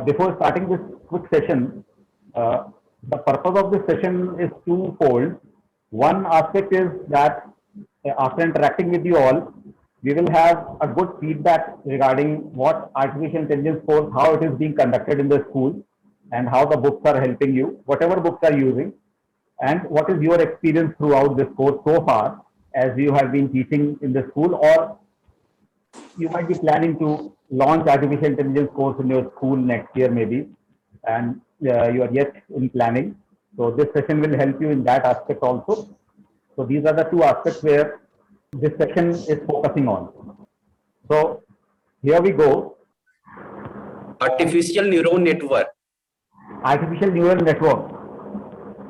Before starting this quick session, the purpose of this session is twofold. One aspect is that after interacting with you all, we will have a good feedback regarding what artificial intelligence course, how it is being conducted in the school, and how the books are helping you, whatever books are using, and what is your experience throughout this course so far, as you have been teaching in the school, or you might be planning to launch artificial intelligence course in your school next year maybe, and you are yet in planning. So this session will help you in that aspect also. So these are the two aspects where this session is focusing on. So here we go. Artificial neural network. Artificial neural network.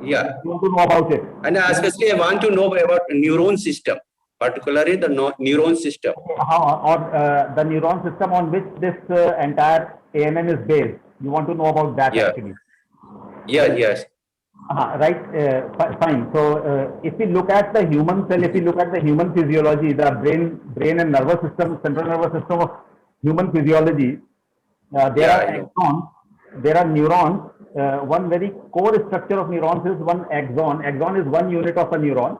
Yeah. You want to know about it? And especially I want to know about neuron system, particularly the neuron system. Or the neuron system on which this entire ANN is based. You want to know about that actually? Yeah, yes. Right, fine. So if we look at the human cell, if we look at the human physiology, the brain and nervous system, central nervous system of human physiology, there are axons, there are neurons. One very core structure of neurons is one axon. Axon is one unit of a neuron,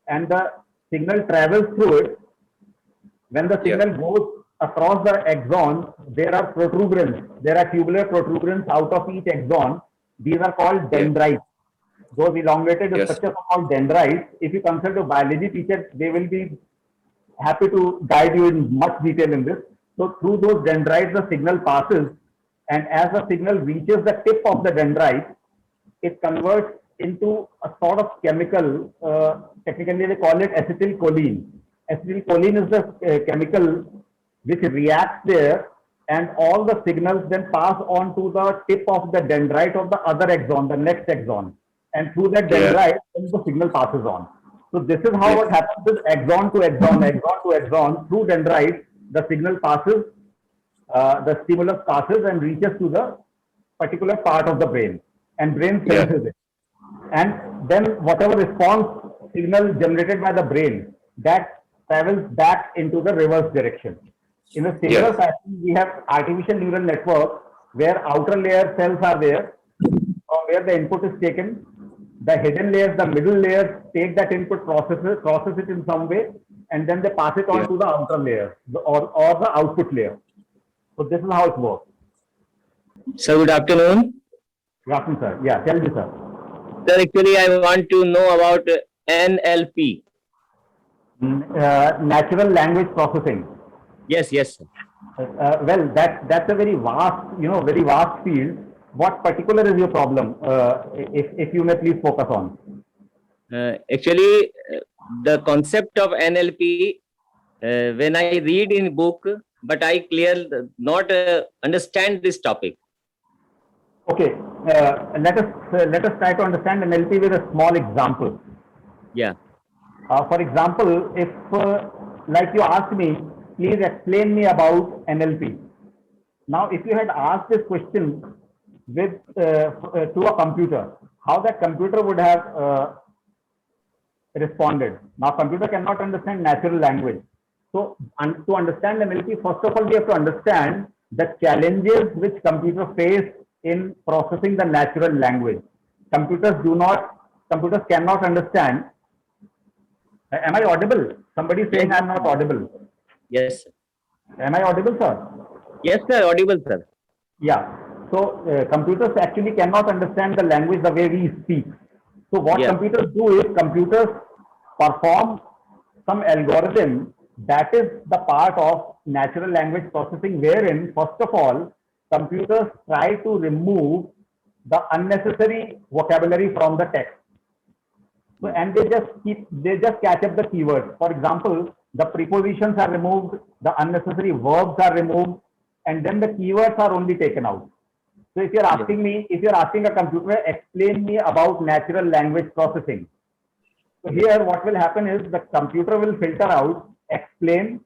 and the signal travels through it. When the signal goes across the axon, there are protuberance. There are tubular protuberance out of each axon. These are called dendrites. Those elongated structures are called dendrites. If you consult a biology teacher, they will be happy to guide you in much detail in this. So through those dendrites, the signal passes, and as the signal reaches the tip of the dendrite, it converts into a sort of chemical. Technically, they call it acetylcholine. Acetylcholine is the chemical which reacts there, and all the signals then pass on to the tip of the dendrite of the other axon, the next axon. And through that dendrite, the signal passes on. So this is how what happens is axon to axon, axon to axon, through dendrite, the signal passes, the stimulus passes and reaches to the particular part of the brain, and brain senses it. And then whatever response signal generated by the brain, that travels back into the reverse direction. In a similar fashion, we have artificial neural network where outer layer cells are there, from where the input is taken. The hidden layers, the middle layers take that input, process it in some way, and then they pass it on to the outer layer or the output layer. So this is how it works. Sir, good afternoon. Good afternoon, sir. Yeah, tell me, sir. Sir, actually, I want to know about NLP. Natural language processing. Yes, yes. Well, that's a very vast field. What particular is your problem? If you may please focus on. Actually, the concept of NLP, when I read in book, but I clearly not understand this topic. Okay, let us try to understand NLP with a small example. Yeah. For example, if like you asked me, please explain me about NLP. Now, if you had asked this question with to a computer, how that computer would have responded. Now, computer cannot understand natural language. So, to understand NLP, first of all, we have to understand the challenges which computers face in processing the natural language. Computers cannot understand. Am I audible? Somebody saying I am not audible. Yes. Am I audible, sir? Yes, sir. Audible, sir. Yeah. So computers actually cannot understand the language the way we speak. So what computers do is computers perform some algorithm that is the part of natural language processing, wherein first of all computers try to remove the unnecessary vocabulary from the text. So, and they just catch up the keywords. For example, the prepositions are removed, the unnecessary verbs are removed, and then the keywords are only taken out. So if you're asking me, if you're asking a computer, explain me about natural language processing. So here what will happen is the computer will filter out explain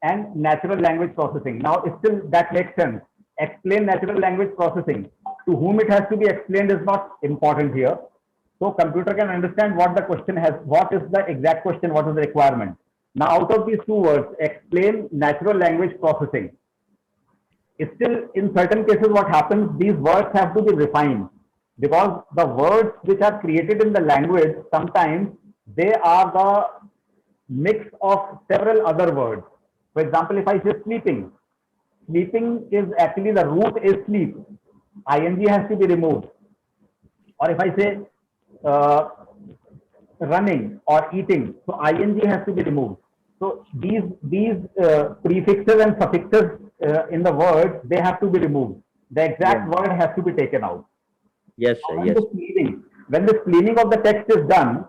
and natural language processing. Now still that makes sense. Explain natural language processing. To whom it has to be explained is not important here. So computer can understand what the question has, what is the exact question, what is the requirement. Now out of these two words, explain natural language processing. Still, in certain cases, what happens, these words have to be refined, because the words which are created in the language, sometimes they are the mix of several other words. For example, if I say sleeping, sleeping is actually, the root is sleep. Ing has to be removed. Or if I say uh, running or eating, so ing has to be removed. So these prefixes and suffixes in the word, they have to be removed. The exact word has to be taken out. Yes, sir. When Yes. when the cleaning of the text is done,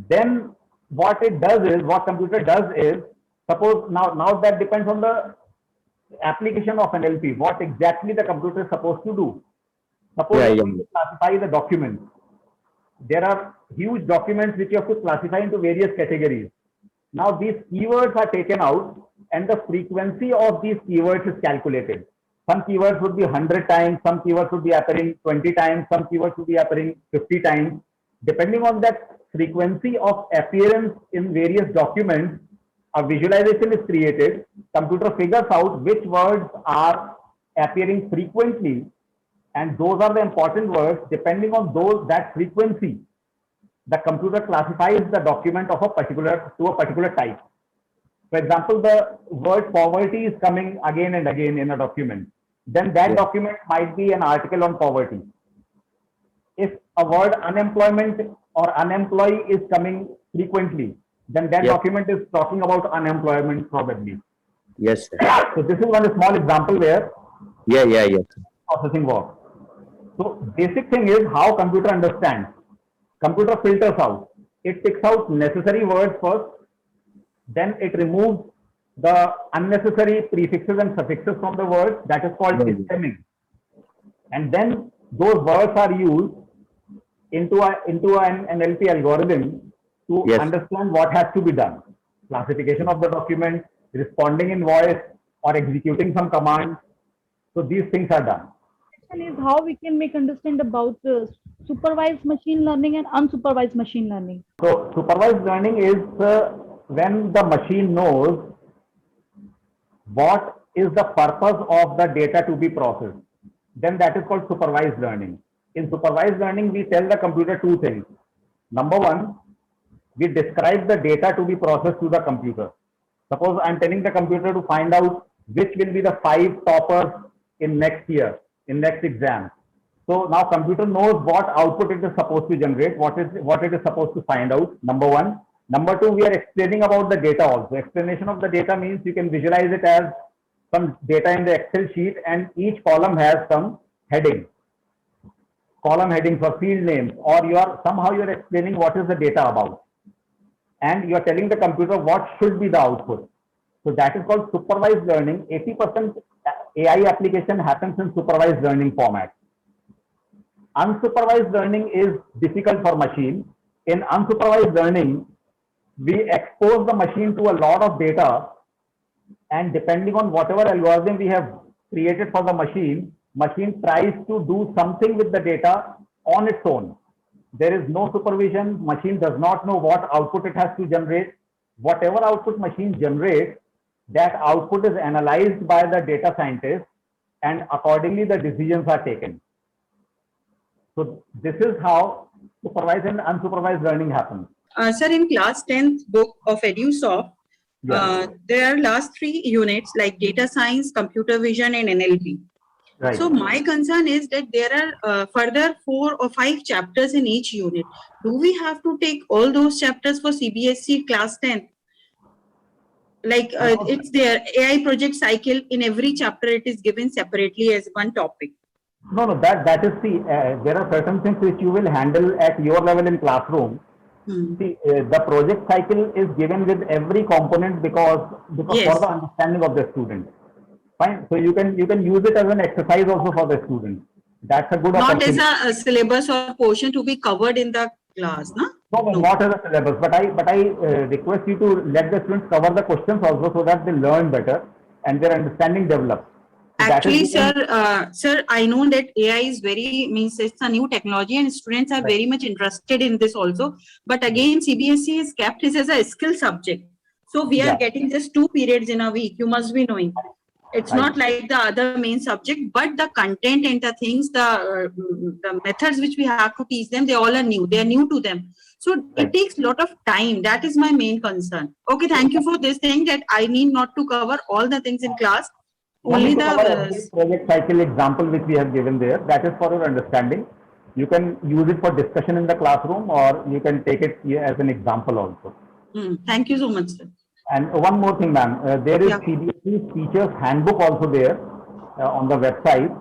then what it does is, what computer does is, suppose now that depends on the application of NLP, what exactly the computer is supposed to do. Suppose Yeah, you yeah. want to classify the documents. There are huge documents which you have to classify into various categories. Now these keywords are taken out and the frequency of these keywords is calculated. Some keywords would be 100 times, some keywords would be appearing 20 times, some keywords would be appearing 50 times. Depending on that frequency of appearance in various documents, a visualization is created. Computer figures out which words are appearing frequently, and those are the important words. Depending on that frequency, the computer classifies the document of a particular type. For example, the word poverty is coming again and again in a document. Then that document might be an article on poverty. If a word unemployment or unemployee is coming frequently, then that document is talking about unemployment probably. Yes, sir. So this is one small example where Yeah, yeah, yes. processing works. So basic thing is how computer understands. Computer filters out. It picks out necessary words first, then it removes the unnecessary prefixes and suffixes from the words. That is called stemming. And then those words are used into an NLP algorithm to understand what has to be done. Classification of the document, responding in voice, or executing some command. So these things are done. Is how we can make understand about supervised machine learning and unsupervised machine learning. So supervised learning is when the machine knows what is the purpose of the data to be processed. Then that is called supervised learning. In supervised learning, we tell the computer two things. Number one, we describe the data to be processed to the computer. Suppose I'm telling the computer to find out which will be the 5 toppers in next year, in next exam. So now computer knows what output it is supposed to generate, what it is supposed to find out, number one. Number two, we are explaining about the data also. Explanation of the data means you can visualize it as some data in the Excel sheet, and each column has some heading. Column headings or field names, or somehow you are explaining what is the data about. And you are telling the computer what should be the output. So that is called supervised learning. 80% AI application happens in supervised learning format. Unsupervised learning is difficult for machine. In unsupervised learning, we expose the machine to a lot of data, and depending on whatever algorithm we have created for the machine tries to do something with the data on its own. There is no supervision. Machine does not know what output it has to generate. Whatever output machine generates, that output is analyzed by the data scientist, and accordingly the decisions are taken. So this is how supervised and unsupervised learning happens. Sir, in class 10th book of EduSoft, there are last 3 units like data science, computer vision, and NLP. Right. So my concern is that there are further 4 or 5 chapters in each unit. Do we have to take all those chapters for CBSE class 10? Like it's there, AI project cycle, in every chapter it is given separately as one topic. No, that is there are certain things which you will handle at your level in classroom. See, the project cycle is given with every component because Yes. for the understanding of the student. Fine. So you can use it as an exercise also for the student. That's a good Not as opportunity. a syllabus or portion to be covered in the class, no? No, not as a syllabus, but I request you to let the students cover the questions also so that they learn better and their understanding develops. So that is Actually, given- sir, I know that AI is it's a new technology and students are very much interested in this also. But again, CBSE has kept this as a skill subject. So we are Yeah. getting just 2 periods in a week. You must be knowing. It's Right. not like the other main subject, but the content and the things, the methods which we have to teach them, they all are new. They are new to them. So Right. it takes a lot of time. That is my main concern. Okay, thank you for this thing that I need not to cover all the things in class. Only to cover the every project cycle example which we have given there, that is for your understanding. You can use it for discussion in the classroom, or you can take it here as an example also. Thank you so much, sir. And one more thing, ma'am, there is Yeah. CBSE teachers handbook also there on the website.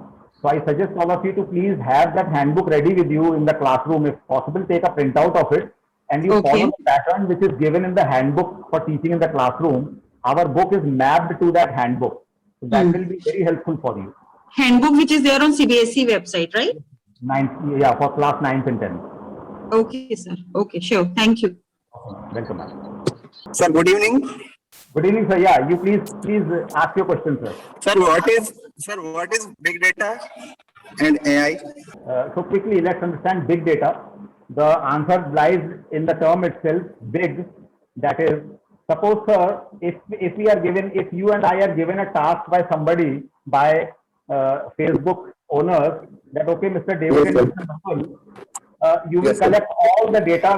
So I suggest all of you to please have that handbook ready with you in the classroom. If possible, take a printout of it and you Okay. follow the pattern which is given in the handbook for teaching in the classroom. Our book is mapped to that handbook. So that will be very helpful for you. Handbook which is there on CBSE website, right? Yeah, for class 9th and 10th. Okay, sir. Okay, sure. Thank you. Welcome, ma'am. Sir, good evening. Good evening, sir. Yeah, you please ask your question, sir. Sir, what is big data and AI? So quickly, let's understand big data. The answer lies in the term itself, big. That is, suppose, sir, if you and I are given a task by somebody, by Facebook owners, that okay, Mr. David and Mr. Rahul, you will Yes, sir. collect all the data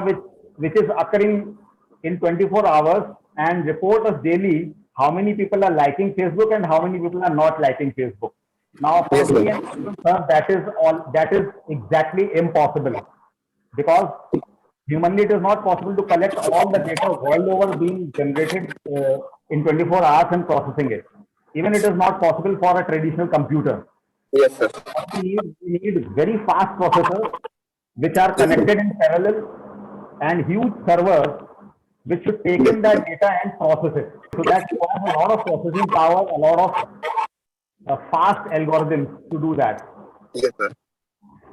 which is occurring in 24 hours and report us daily how many people are liking Facebook and how many people are not liking Facebook. Now, for Yes, me sir. and you, sir, that is exactly impossible, because humanly it is not possible to collect all the data world over being generated in 24 hours and processing it. Even it is not possible for a traditional computer. Yes, sir. We need very fast processors which are connected in parallel and huge servers which should take in that data and process it. So that requires a lot of processing power, a lot of fast algorithms to do that. Yes, sir.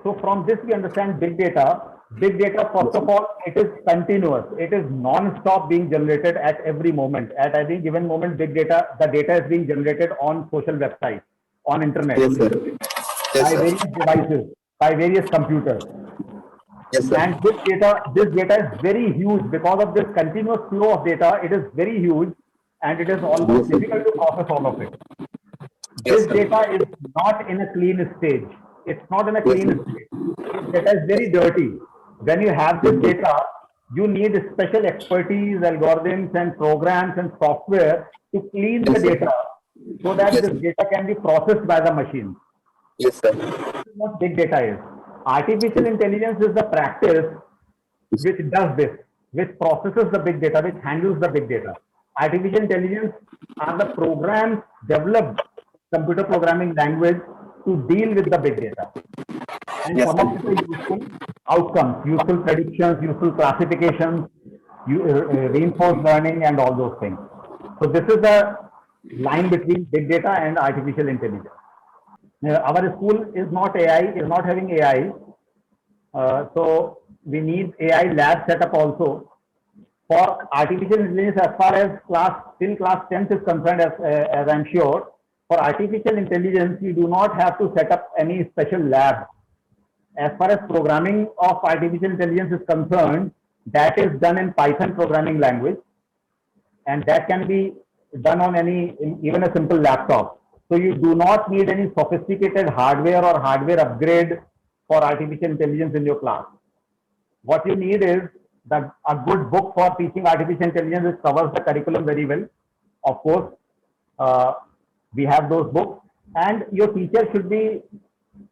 So from this we understand big data. Big data, first of all, it is continuous. It is non-stop being generated at every moment. At any given moment, big data, the data is being generated on social websites, on internet, Yes, sir. Yes, by sir. various devices, by various computers. Yes, sir. And this data is very huge. Because of this continuous flow of data, it is very huge and it is almost difficult to process all of it. Yes, This sir. data is not in a clean stage. It's not in a clean state. This data is very dirty. When you have this data, you need special expertise, algorithms and programs and software to clean the data so that this data can be processed by the machine. Yes, sir. This is what big data is. Artificial intelligence is the practice which does this, which processes the big data, which handles the big data. Artificial intelligence are the programs developed computer programming language to deal with the big data. And Yes, some of it are useful outcomes, useful predictions, useful classifications, reinforced learning and all those things. So this is the line between big data and artificial intelligence. Our school is not AI, is not having AI. So we need AI lab setup also. For artificial intelligence, as far as till class 10th is concerned, as I'm sure, for artificial intelligence, we do not have to set up any special lab. As far as programming of artificial intelligence is concerned, that is done in Python programming language, and that can be done on even a simple laptop. So you do not need any sophisticated hardware or hardware upgrade for artificial intelligence in your class. What you need is a good book for teaching artificial intelligence which covers the curriculum very well. Of course, we have those books, and your teacher should be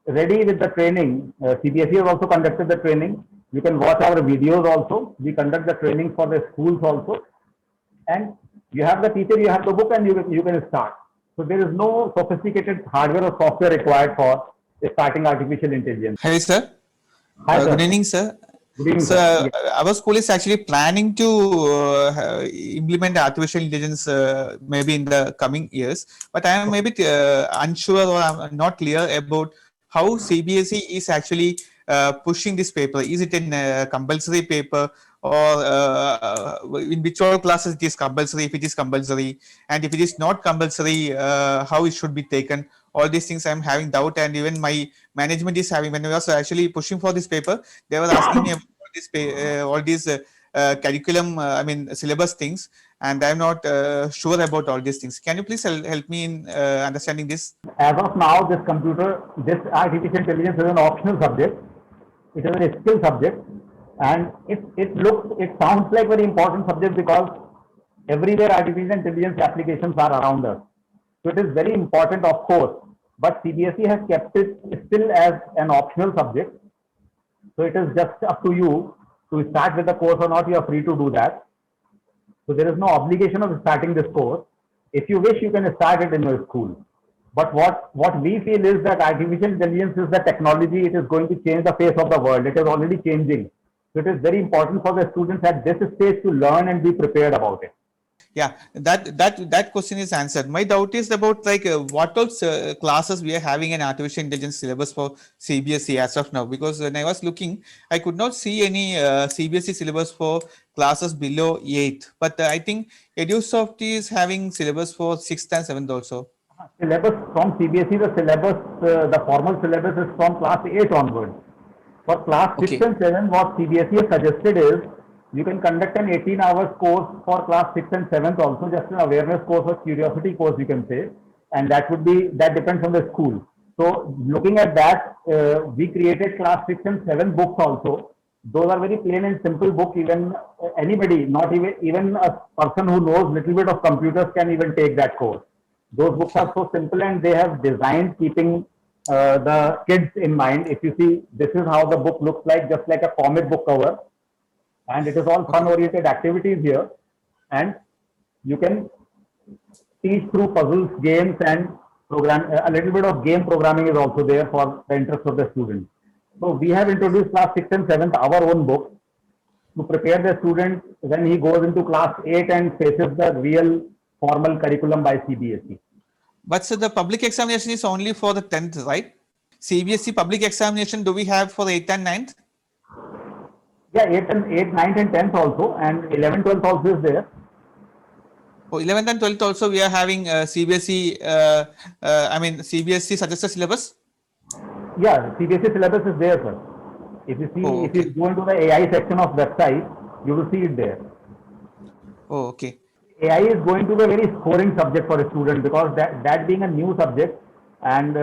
ready with the training. CBSE has also conducted the training. You can watch our videos also. We conduct the training for the schools also. And you have the teacher, you have the book, and you can start. So there is no sophisticated hardware or software required for starting artificial intelligence. Hi, sir. Hi, sir. Good evening, sir. Good evening, So, sir. our school is actually planning to implement artificial intelligence maybe in the coming years, but I am maybe unsure or I'm not clear about how CBSE is actually pushing this paper. Is it a compulsory paper, or in which all classes it is compulsory, if it is compulsory, and if it is not compulsory, how it should be taken? All these things I'm having doubt, and even my management is having, when I was actually pushing for this paper, they were asking me about all these curriculum, syllabus things, and I'm not sure about all these things. Can you please help me in understanding this? As of now, this artificial intelligence is an optional subject. It is a skill subject, and it sounds like very important subject because everywhere artificial intelligence applications are around us. So it is very important, of course, but CBSE has kept it still as an optional subject. So it is just up to you to start with the course or not. You are free to do that. So there is no obligation of starting this course. If you wish, you can start it in your school. But what we feel is that artificial intelligence is the technology. It is going to change the face of the world. It is already changing. So it is very important for the students at this stage to learn and be prepared about it. Yeah, that question is answered. My doubt is about what else classes we are having an artificial intelligence syllabus for CBSE as of now, because when I was looking, I could not see any CBSE syllabus for classes below 8th. But I think EduSoft is having syllabus for 6th and 7th also. Syllabus from CBSE, the formal syllabus is from class 8 onwards. For class 6 Okay. and 7, what CBSE has suggested is you can conduct an 18-hour course for class 6 and 7th also, just an awareness course or curiosity course, you can say, and that depends on the school. So looking at that, we created class 6 and 7 books also. Those are very plain and simple book. Even anybody, not even a person who knows little bit of computers can even take that course. Those books are so simple, and they have designed keeping the kids in mind. If you see, this is how the book looks like, just like a comic book cover. And it is all fun-oriented activities here, and you can teach through puzzles, games, and program. A little bit of game programming is also there for the interest of the student. So we have introduced class 6th and 7th our own book to prepare the student when he goes into class 8 and faces the real formal curriculum by CBSE. But so the public examination is only for the 10th, right? CBSE public examination do we have for the 8th and 9th? Yeah, 8th, 9th and 10th also, and 11th, 12th also is there. Oh, 11th and 12th also we are having CBSE, CBSE suggested syllabus? Yeah, CBSE syllabus is there, sir. If you see, Oh, if you go into the AI section of website, you will see it there. Oh, okay. AI is going to be a very scoring subject for a student, because that being a new subject, and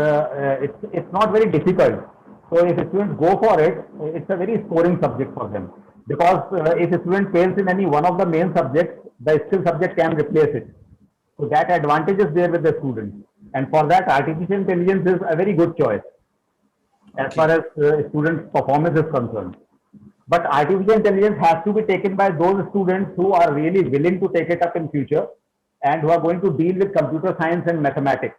it's not very difficult. So if students go for it, it's a very scoring subject for them. Because if a student fails in any one of the main subjects, the skill subject can replace it. So that advantage is there with the students. And for that, artificial intelligence is a very good choice as far as students' performance is concerned. But artificial intelligence has to be taken by those students who are really willing to take it up in future and who are going to deal with computer science and mathematics.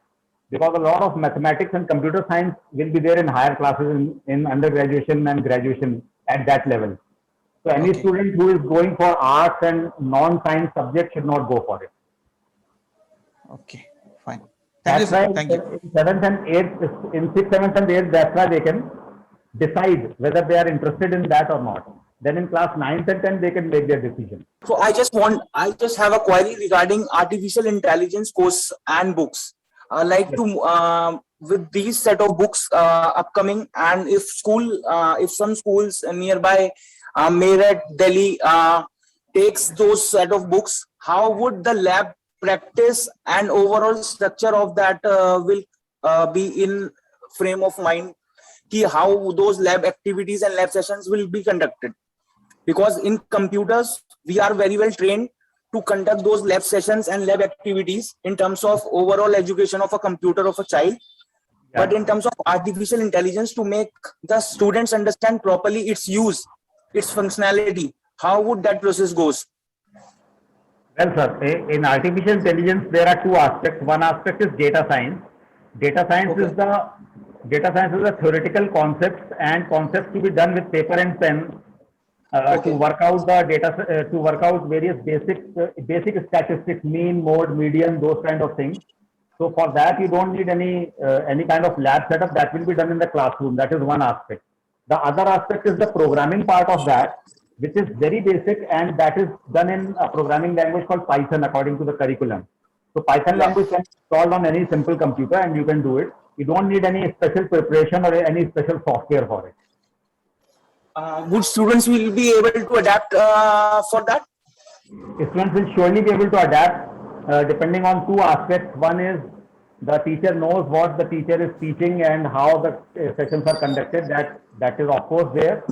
Because a lot of mathematics and computer science will be there in higher classes in undergraduation and graduation at that level. So any Okay. student who is going for arts and non-science subjects should not go for it. Okay, fine. Thank you, That's why sir. Thank you. in 7th and 8th, in 6th, 7th and 8th, that's why they can decide whether they are interested in that or not. Then in class 9th and 10th, they can make their decision. So I just have a query regarding artificial intelligence course and books. With these set of books upcoming, and if some schools nearby Meerut, Delhi takes those set of books, how would the lab practice and overall structure of that will be in frame of mind? How those lab activities and lab sessions will be conducted? Because in computers, we are very well trained to conduct those lab sessions and lab activities in terms of overall education of a computer of a child. Yeah. But in terms of artificial intelligence, to make the students understand properly its use, its functionality, how would that process goes? Well, sir, in artificial intelligence, there are two aspects. One aspect is data science. Data science is the theoretical concepts and concepts to be done with paper and pen to work out the data, to work out various basic statistics, mean, mode, median, those kind of things. So for that, you don't need any kind of lab setup. That will be done in the classroom. That is one aspect. The other aspect is the programming part of that, which is very basic, and that is done in a programming language called Python according to the curriculum. So Python language can be installed on any simple computer and you can do it. You don't need any special preparation or any special software for it. would students will be able to adapt for that? Students will surely be able to adapt depending on two aspects. One is the teacher knows what the teacher is teaching and how the sessions are conducted. That is of course there.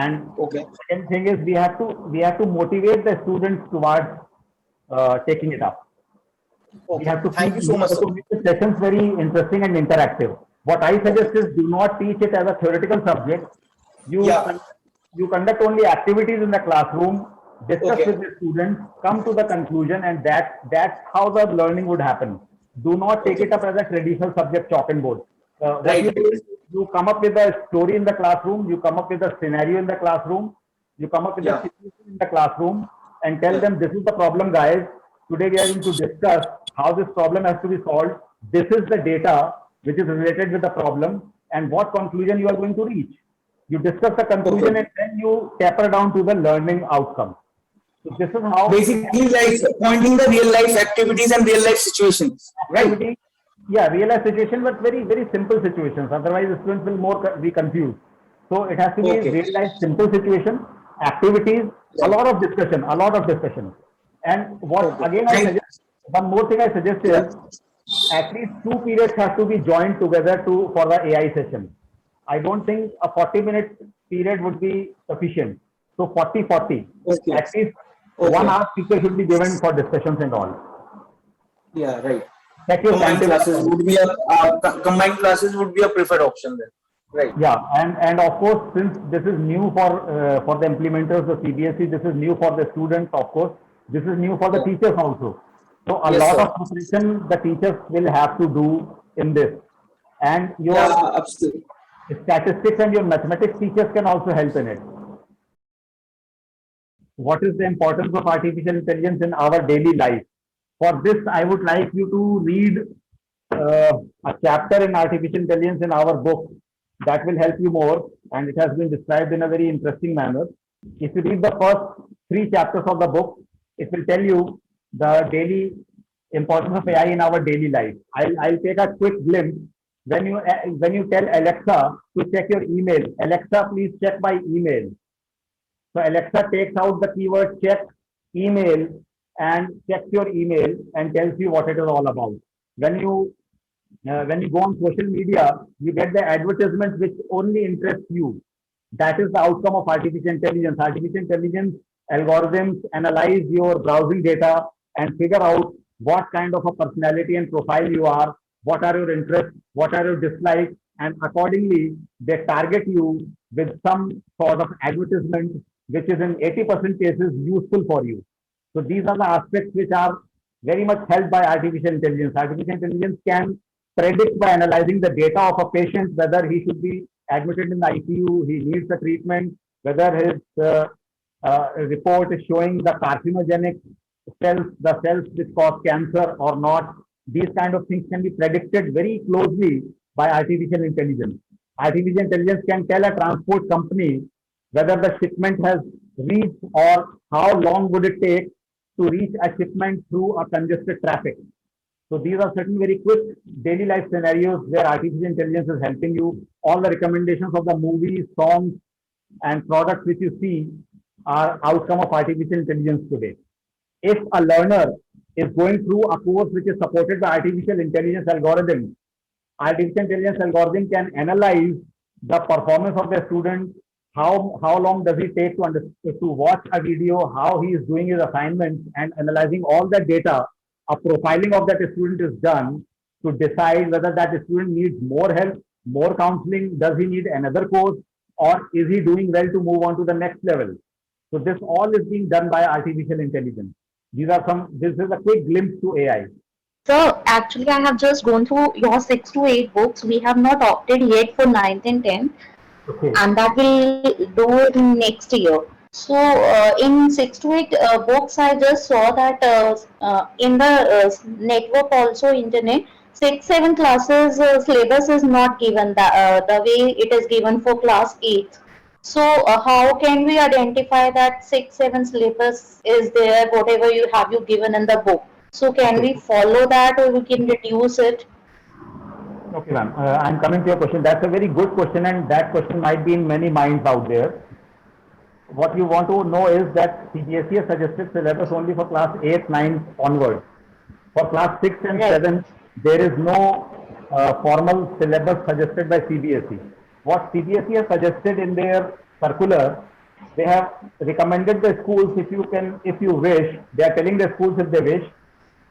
And Okay. second thing is we have to motivate the students towards taking it up. We have to Thank you so much, we have sir. to make the sessions very interesting and interactive. What I suggest is do not teach it as a theoretical subject. Yeah. You conduct only activities in the classroom, discuss Okay. with the students, come to the conclusion, and that's how the learning would happen. Do not take it up as a traditional subject chalk and board. What Right, you right, do is you come up with a story in the classroom, you come up with a scenario in the classroom, you come up with a Yeah. situation in the classroom, and tell Yeah. them this is the problem, guys. Today we are going to discuss how this problem has to be solved. This is the data which is related with the problem, and what conclusion you are going to reach. You discuss the conclusion Okay. and then you taper down to the learning outcome. So this is how Basically, like pointing the real life activities and real life situations, right? activity, yeah, real life situation, but very, very simple situations. Otherwise, the students will be confused. So it has to be Okay. real life, simple situation, activities, a lot of discussion, a lot of discussion. And what Okay. again I Thank- suggest, one more thing I suggest is at least 2 periods have to be joined together for the AI session. I don't think a 40-minute period would be sufficient. So 40-40. Okay. At least Okay. 1 hour teacher should be given for discussions and all. Yeah, right. Check your Combined timetable. classes would be combined classes would be a preferred option then, right? Yeah, and of course, since this is new for the implementers of CBSE, this is new for the students. Of course, this is new for the teachers also. So a Yes, lot sir. of preparation the teachers will have to do in this, and your Yeah, absolutely. statistics and your mathematics teachers can also help in it. What is the importance of artificial intelligence in our daily life? For this, I would like you to read a chapter in artificial intelligence in our book. That will help you more, and it has been described in a very interesting manner. If you read the first 3 chapters of the book, it will tell you the daily importance of AI in our daily life. I'll take a quick glimpse. When you tell Alexa to check your email, Alexa, please check my email. So Alexa takes out the keyword check email and checks your email and tells you what it is all about. When you go on social media, you get the advertisements which only interest you. That is the outcome of artificial intelligence. Artificial intelligence algorithms analyze your browsing data and figure out what kind of a personality and profile you are, what are your interests, what are your dislikes, and accordingly, they target you with some sort of advertisement, which is in 80% cases useful for you. So these are the aspects which are very much helped by artificial intelligence. Artificial intelligence can predict by analyzing the data of a patient whether he should be admitted in the ICU, he needs the treatment, whether his report is showing the carcinogenic cells, the cells which cause cancer or not. These kind of things can be predicted very closely by artificial intelligence. Artificial intelligence can tell a transport company whether the shipment has reached or how long would it take to reach a shipment through a congested traffic. So these are certain very quick daily life scenarios where artificial intelligence is helping you. All the recommendations of the movies, songs, and products which you see are outcome of artificial intelligence today. If a learner is going through a course which is supported by artificial intelligence algorithm can analyze the performance of the student, how long does it take to watch a video, how he is doing his assignments, and analyzing all that data, a profiling of that student is done to decide whether that student needs more help, more counseling, does he need another course, or is he doing well to move on to the next level. So this all is being done by artificial intelligence. This is a quick glimpse to AI. So actually, I have just gone through your 6 to 8 books. We have not opted yet for 9th and 10th, Okay. and that will do in next year. So in 6 to 8 books, I just saw that in the network also internet, 6-7 classes syllabus is not given the way it is given for class 8. So how can we identify that 6-7 syllabus is there, whatever you given in the book? So can we follow that or we can reduce it? Okay, ma'am. I'm coming to your question. That's a very good question, and that question might be in many minds out there. What you want to know is that CBSE has suggested syllabus only for class 8, 9 onwards. For class 6 and Right. 7, there is no formal syllabus suggested by CBSE. What CBSE has suggested in their circular, they have recommended the schools, if you wish, they are telling the schools if they wish,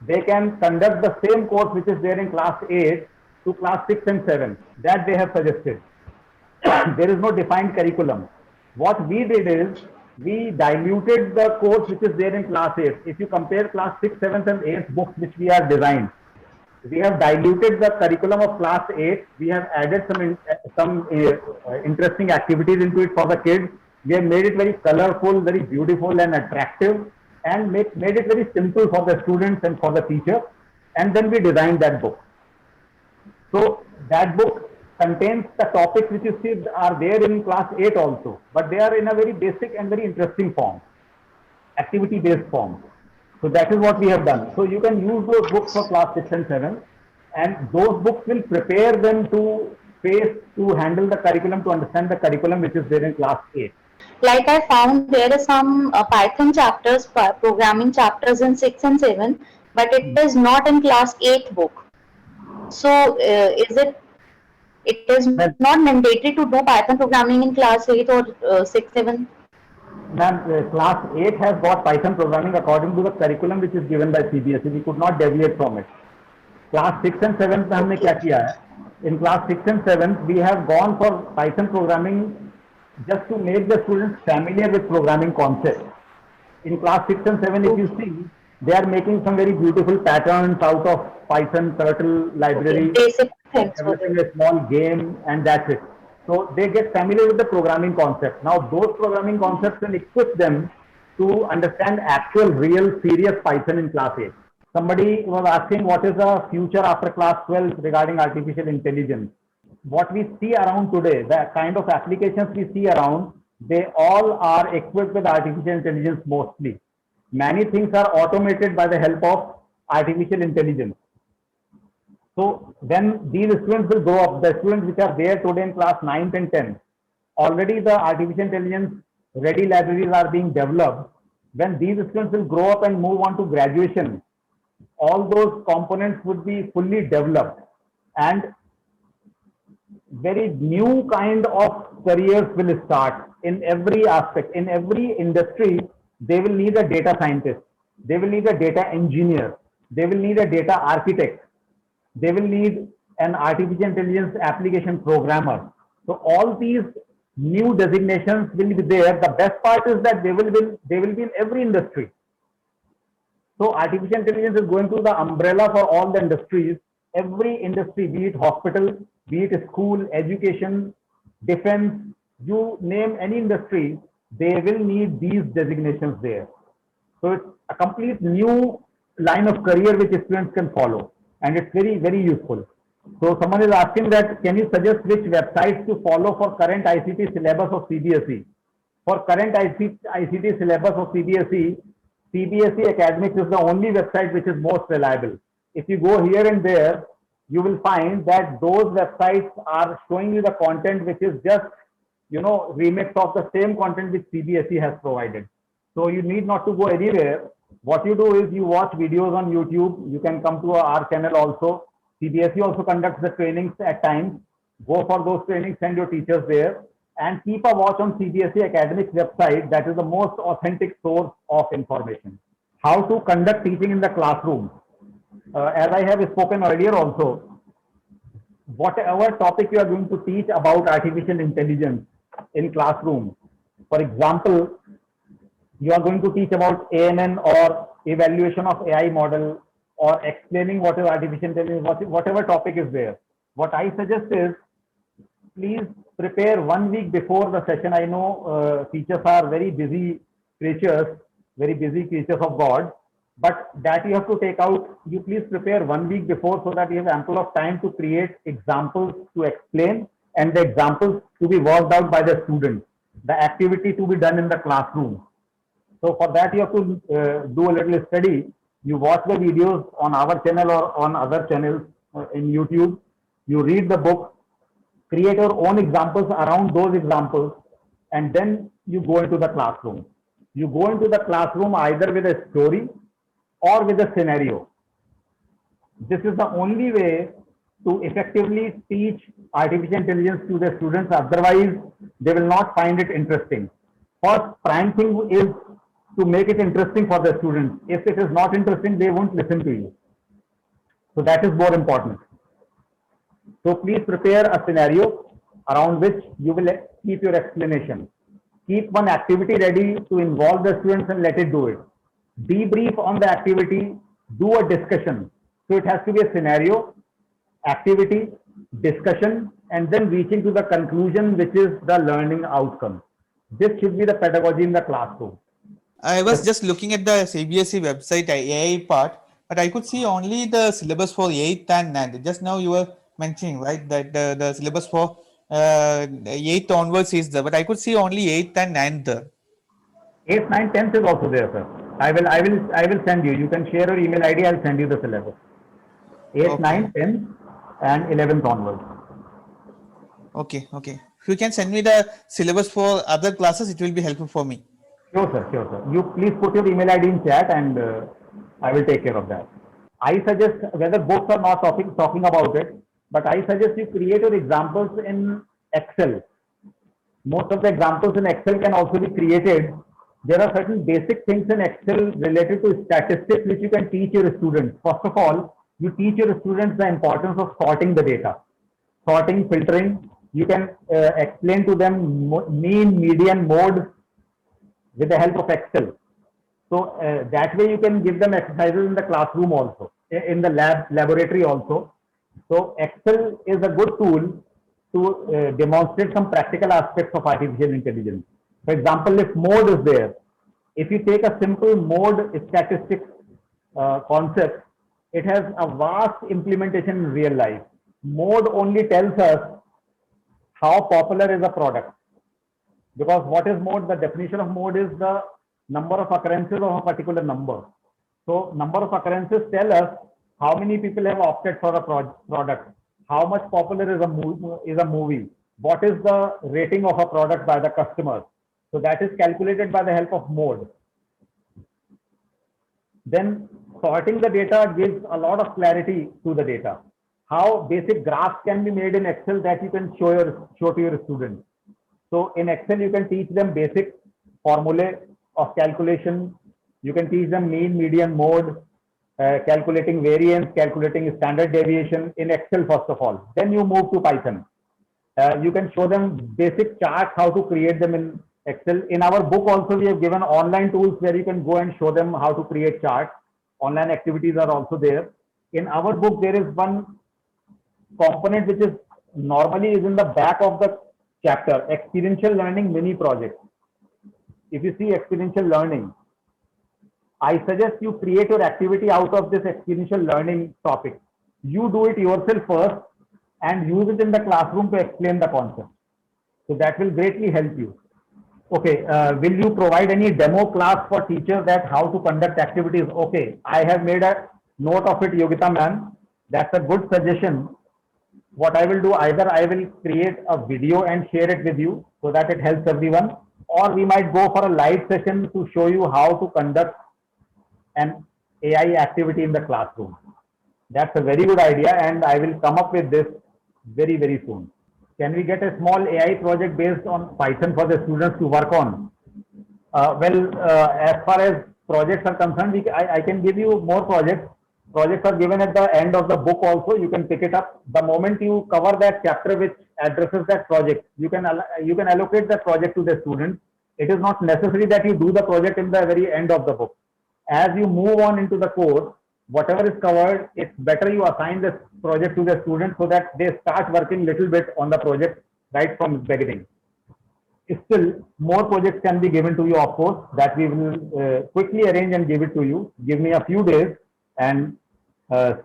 they can conduct the same course which is there in class 8 to class 6 and 7. That they have suggested. There is no defined curriculum. What we did is, we diluted the course which is there in class 8. If you compare class 6, 7th and 8th books which we are designed, we have diluted the curriculum of class 8. We have added some interesting activities into it for the kids. We have made it very colorful, very beautiful and attractive, and made it very simple for the students and for the teacher. And then we designed that book. So that book contains the topics which you see are there in class 8 also, but they are in a very basic and very interesting form, activity-based form. So that is what we have done. So you can use those books for class 6 and 7, and those books will prepare them to handle the curriculum, to understand the curriculum which is there in class 8. Like I found there is some Python chapters, programming chapters in 6 and 7, but it is not in class 8 book. So it is not mandatory to do Python programming in class 8 or 6, 7? Ma'am, class 8 has got Python programming according to the curriculum which is given by CBSE. We could not deviate from it. Class 6 and 7 में हमने क्या किया है? In class 6 and 7, we have gone for Python programming just to make the students familiar with programming concepts. In class 6 and 7, if you see, they are making some very beautiful patterns out of Python Turtle library, Basic things. developing a small game, and that's it. So they get familiar with the programming concept. Now those programming concepts will equip them to understand actual, real, serious Python in class 8. Somebody was asking what is the future after class 12 regarding artificial intelligence. What we see around today, the kind of applications we see around, they all are equipped with artificial intelligence mostly. Many things are automated by the help of artificial intelligence. So when these students will grow up, the students which are there today in class 9th and 10th, already the artificial intelligence ready libraries are being developed. When these students will grow up and move on to graduation, all those components would be fully developed, and very new kind of careers will start in every aspect. In every industry, they will need a data scientist, they will need a data engineer, they will need a data architect, they will need an artificial intelligence application programmer. So all these new designations will be there. The best part is that they will be in every industry. So artificial intelligence is going to the umbrella for all the industries. Every industry, be it hospital, be it school, education, defense, you name any industry, they will need these designations there. So it's a complete new line of career which students can follow, and it's very, very useful. So someone is asking that, can you suggest which websites to follow for current ICT syllabus of CBSE? For current ICT syllabus of CBSE, CBSE Academics is the only website which is most reliable. If you go here and there, you will find that those websites are showing you the content which is just, remix of the same content which CBSE has provided. So you need not to go anywhere. What you do is you watch videos on YouTube. You can come to our channel also. CBSE also conducts the trainings at times. Go for those trainings, send your teachers there, and keep a watch on CBSE Academics website. That is the most authentic source of information. How to conduct teaching in the classroom. As I have spoken earlier also, whatever topic you are going to teach about artificial intelligence in classroom, for example, you are going to teach about ANN or evaluation of AI model, or explaining what is artificial intelligence, whatever topic is there. What I suggest is, please prepare 1 week before the session. I know teachers are very busy creatures of God, but that you have to take out. You please prepare 1 week before so that you have ample of time to create examples to explain, and the examples to be worked out by the students, the activity to be done in the classroom. So for that you have to do a little study. You watch the videos on our channel or on other channels in YouTube, You read the book, create your own examples around those examples, and then you go into the classroom. You go into the classroom either with a story or with a scenario. This is the only way to effectively teach artificial intelligence to the students. Otherwise, they will not find it interesting. First, prime thing is to make it interesting for the students. If it is not interesting, they won't listen to you. So that is more important. So please prepare a scenario around which you will keep your explanation. Keep one activity ready to involve the students and let it do it. Debrief on the activity, do a discussion. So it has to be a scenario, activity, discussion, and then reaching to the conclusion, which is the learning outcome. This should be the pedagogy in the classroom. I was just looking at the CBSE website AI part, but I could see only the syllabus for 8th and 9th. Just now you were mentioning, right, that the syllabus for 8th onwards is there, but I could see only 8th and 9th there. 8th, 9th, 10th is also there, sir. I will send you. You can share your email ID. I'll send you the syllabus. 8th, Okay. 9th, 10th, and 11th onwards. Okay, okay. If you can send me the syllabus for other classes, it will be helpful for me. Sure, sir. Sure, sir. You please put your email ID in chat, and I will take care of that. I suggest, whether books are not talking about it, but I suggest you create your examples in Excel. Most of the examples in Excel can also be created. There are certain basic things in Excel related to statistics which you can teach your students. First of all, you teach your students the importance of sorting the data. Sorting, filtering. You can explain to them mean, median, mode with the help of Excel. So that way you can give them exercises in the classroom also, in the laboratory also. So Excel is a good tool to demonstrate some practical aspects of artificial intelligence. For example, if mode is there, if you take a simple mode statistics concept, it has a vast implementation in real life. Mode only tells us how popular is a product. Because what is mode? The definition of mode is the number of occurrences of a particular number. So number of occurrences tell us how many people have opted for a product, how much popular is a movie, what is the rating of a product by the customer. So that is calculated by the help of mode. Then sorting the data gives a lot of clarity to the data. How basic graphs can be made in Excel that you can show to your students. So in Excel, you can teach them basic formulae of calculation. You can teach them mean, median, mode, calculating variance, calculating standard deviation in Excel first of all. Then you move to Python. You can show them basic charts, how to create them in Excel. In our book also, we have given online tools where you can go and show them how to create charts. Online activities are also there. In our book, there is one component which is normally is in the back of the chapter, experiential learning mini project. If you see experiential learning, I suggest you create your activity out of this experiential learning topic. You do it yourself first and use it in the classroom to explain the concept. So that will greatly help you. Okay, will you provide any demo class for teachers that how to conduct activities? Okay, I have made a note of it, Yogita ma'am. That's a good suggestion. What I will do, either I will create a video and share it with you so that it helps everyone, or we might go for a live session to show you how to conduct an AI activity in the classroom. That's a very good idea, and I will come up with this very, very soon. Can we get a small AI project based on Python for the students to work on? As far as projects are concerned, I can give you more projects. Projects are given at the end of the book also. You can pick it up. The moment you cover that chapter which addresses that project, you can allocate that project to the students. It is not necessary that you do the project in the very end of the book. As you move on into the course, whatever is covered, it's better you assign this project to the students so that they start working little bit on the project right from the beginning. Still, more projects can be given to you, of course, that we will quickly arrange and give it to you. Give me a few days and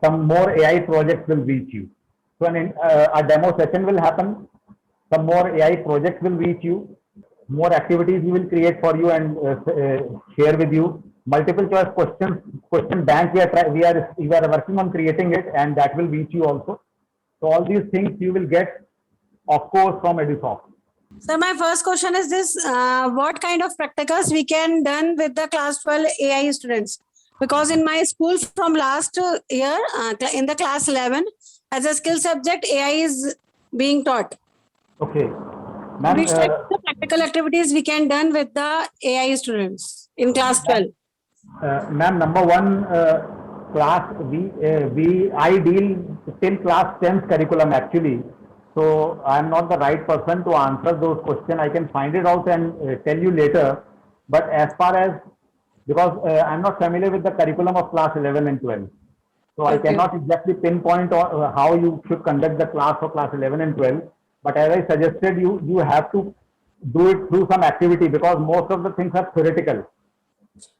some more AI projects will reach you. So a demo session will happen. Some more AI projects will reach you. More activities we will create for you and share with you. Multiple choice question bank we are working on creating it, and that will reach you also. So all these things you will get, of course, from EduSoft. So my first question is this, what kind of practicals we can done with the class 12 AI students? Because in my school from last year, in the class 11, as a skill subject, AI is being taught. Okay. Ma'am, Which type of practical activities we can done with the AI students in class 12? Ma'am, number one, I deal till class 10th curriculum actually. So I'm not the right person to answer those questions. I can find it out and tell you later. But as far as, because I'm not familiar with the curriculum of class 11 and 12. So I cannot exactly pinpoint how you should conduct the class for class 11 and 12. But as I suggested, you have to do it through some activity because most of the things are theoretical.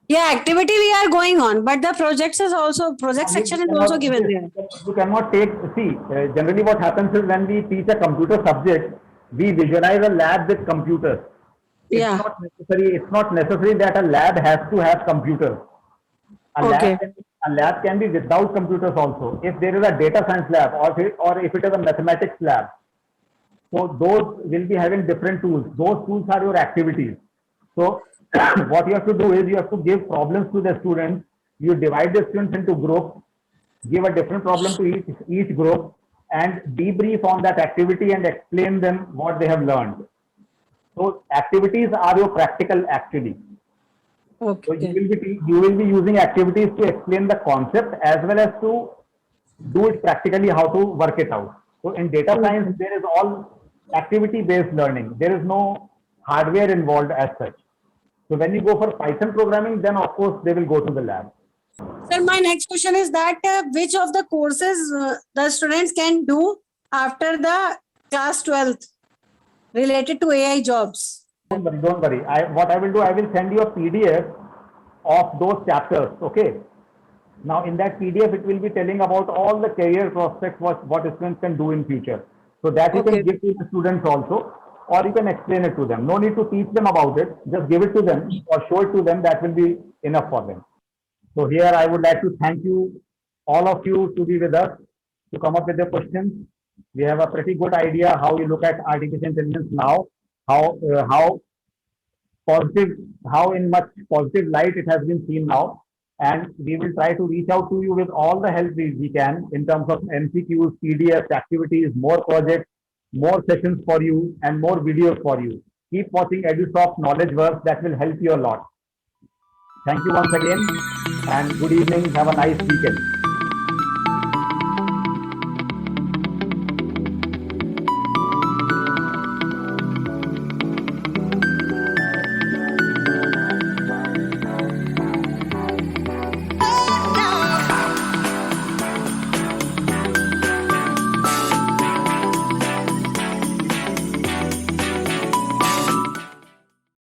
Yeah, activity we are going on, but the project section is also given there. You cannot take, see, generally what happens is when we teach a computer subject, we visualize a lab with computers. Yeah. It's not necessary that a lab has to have computers. Okay. A lab can be without computers also. If there is a data science lab or if it is a mathematics lab, so those will be having different tools. Those tools are your activities. So what you have to do is you have to give problems to the students. You divide the students into groups, give a different problem to each group and debrief on that activity and explain them what they have learned. So activities are your practical actually. Okay. So you will be using activities to explain the concept as well as to do it practically how to work it out. So in data science, there is all activity based learning. There is no hardware involved as such. So when you go for Python programming, then of course they will go to the lab. Sir, my next question is that which of the courses the students can do after the class 12th related to AI jobs? Don't worry. What I will do, I will send you a PDF of those chapters. Okay. Now in that PDF, it will be telling about all the career prospects, what students can do in future. So that you can give to the students also, or you can explain it to them. No need to teach them about it. Just give it to them or show it to them. That will be enough for them. So here I would like to thank you, all of you, to be with us, to come up with the questions. We have a pretty good idea how you look at artificial intelligence now, how in much positive light it has been seen now. And we will try to reach out to you with all the help we can in terms of MCQs, PDFs, activities, more projects, more sessions for you, and more videos for you. Keep watching EduSoft Knowledge Works. That will help you a lot. Thank you once again, and good evening. Have a nice weekend.